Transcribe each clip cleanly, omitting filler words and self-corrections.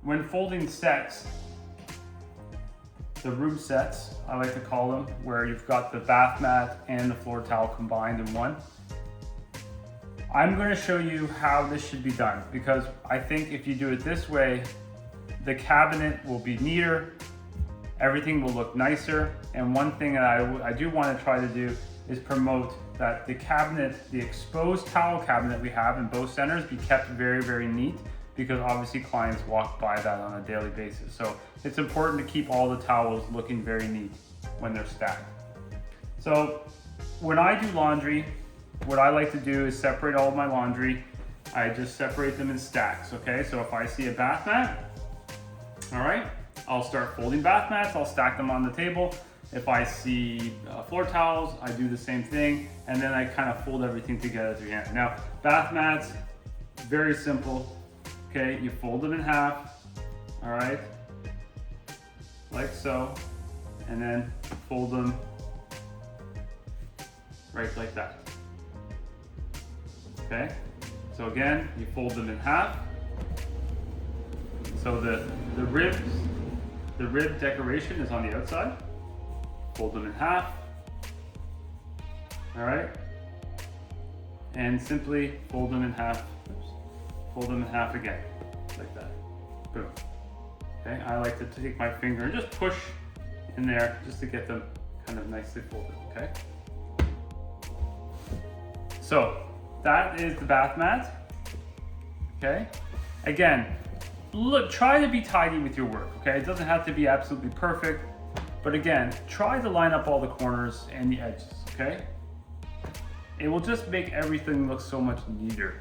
when folding sets, the room sets, I like to call them, where you've got the bath mat and the floor towel combined in one. I'm going to show you how this should be done, because I think if you do it this way, the cabinet will be neater, everything will look nicer, and one thing that I do want to try to do is promote that the cabinet, the exposed towel cabinet we have in both centers, be kept very, very neat, because obviously clients walk by that on a daily basis. So it's important to keep all the towels looking very neat when they're stacked. So when I do laundry, what I like to do is separate all of my laundry. I just separate them in stacks, okay? So if I see a bath mat, all right, I'll start folding bath mats, I'll stack them on the table. If I see floor towels, I do the same thing, and then I kind of fold everything together through hand. Now, bath mats, very simple. Okay, you fold them in half, all right, like so, and then fold them right like that. Okay, so again, you fold them in half. So the rib decoration is on the outside. Fold them in half, all right, and simply fold them in half. Oops. Fold them in half again, like that. Boom. Okay, I like to take my finger and just push in there just to get them kind of nicely folded, okay? So that is the bath mat, okay? Again, look, try to be tidy with your work, okay? It doesn't have to be absolutely perfect, but again, try to line up all the corners and the edges, okay? It will just make everything look so much neater.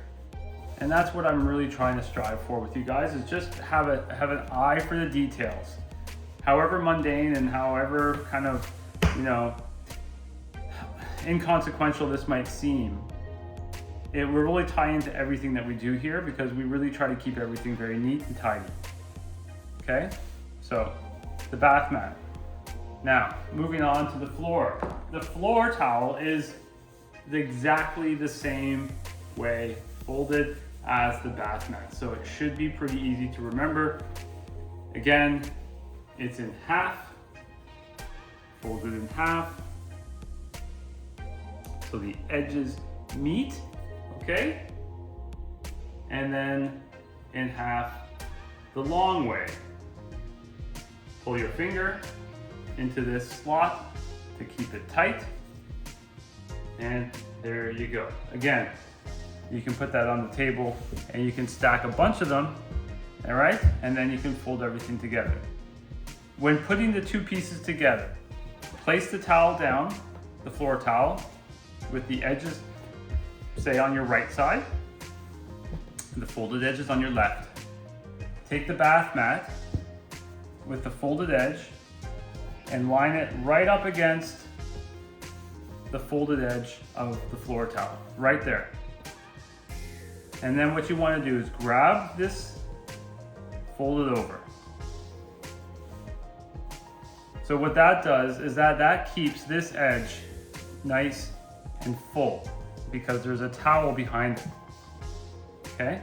And that's what I'm really trying to strive for with you guys, is just have an eye for the details. However mundane and however kind of, you know, inconsequential this might seem, it will really tie into everything that we do here, because we really try to keep everything very neat and tidy. Okay, so the bath mat. Now, moving on to the floor. The floor towel is exactly the same way folded as the bath mat, so it should be pretty easy to remember. Again, it's in half, folded in half, so the edges meet, okay? And then in half the long way. Pull your finger into this slot to keep it tight, and there you go. Again, you can put that on the table and you can stack a bunch of them, all right? And then you can fold everything together. When putting the two pieces together, place the towel down, the floor towel, with the edges, say on your right side, and the folded edges on your left. Take the bath mat with the folded edge and line it right up against the folded edge of the floor towel, right there. And then what you want to do is grab this, fold it over. So what that does is that keeps this edge nice and full, because there's a towel behind it, okay?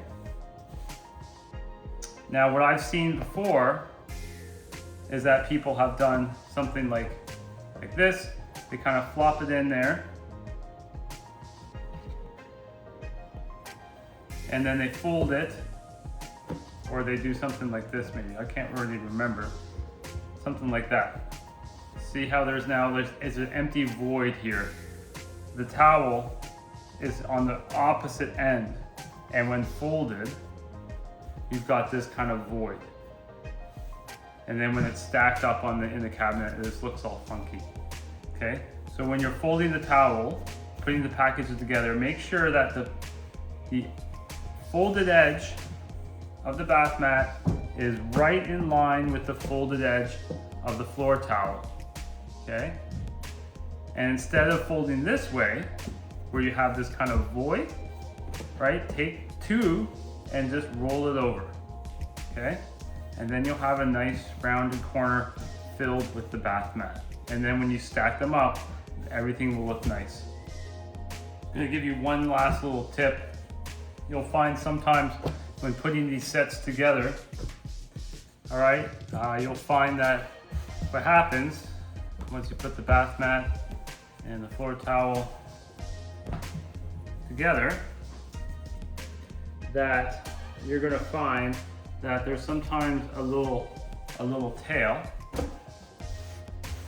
Now what I've seen before is that people have done something like this. They kind of flop it in there, and then they fold it, or they do something like this maybe. I can't really remember. Something like that. See how there's an empty void here. The towel is on the opposite end, and when folded, you've got this kind of void. And then when it's stacked up in the cabinet, it just looks all funky. Okay? So when you're folding the towel, putting the packages together, make sure that the folded edge of the bath mat is right in line with the folded edge of the floor towel. Okay? And instead of folding this way, where you have this kind of void, right? Take two and just roll it over. Okay? And then you'll have a nice rounded corner filled with the bath mat. And then when you stack them up, everything will look nice. I'm gonna give you one last little tip. You'll find sometimes when putting these sets together, All right, you'll find that what happens once you put the bath mat and the floor towel together, that you're gonna find that there's sometimes a little tail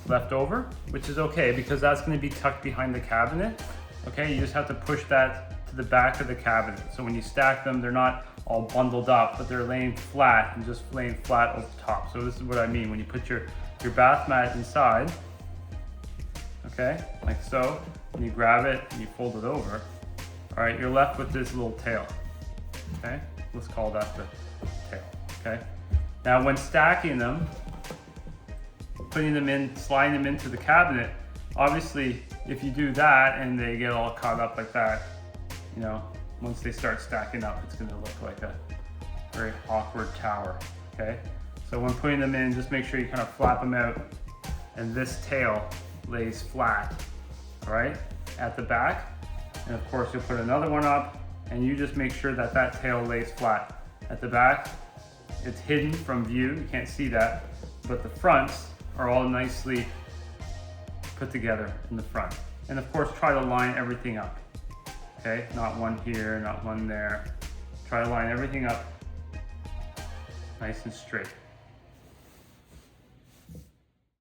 left over, which is okay because that's gonna be tucked behind the cabinet. Okay, you just have to push that to the back of the cabinet. So when you stack them, they're not all bundled up, but they're laying flat and just laying flat over the top. So this is what I mean when you put your bath mat inside, okay, like so, and you grab it and you fold it over. All right, you're left with this little tail, okay? Let's call that the tail, okay? Now when stacking them, putting them in, sliding them into the cabinet, obviously if you do that and they get all caught up like that, you know, once they start stacking up, it's gonna look like a very awkward tower, okay? So when putting them in, just make sure you kind of flap them out and this tail lays flat, all right, at the back. And of course you'll put another one up and you just make sure that that tail lays flat at the back. It's hidden from view, you can't see that, but the fronts are all nicely put together in the front. And of course try to line everything up, okay? Not one here, not one there. Try to line everything up nice and straight.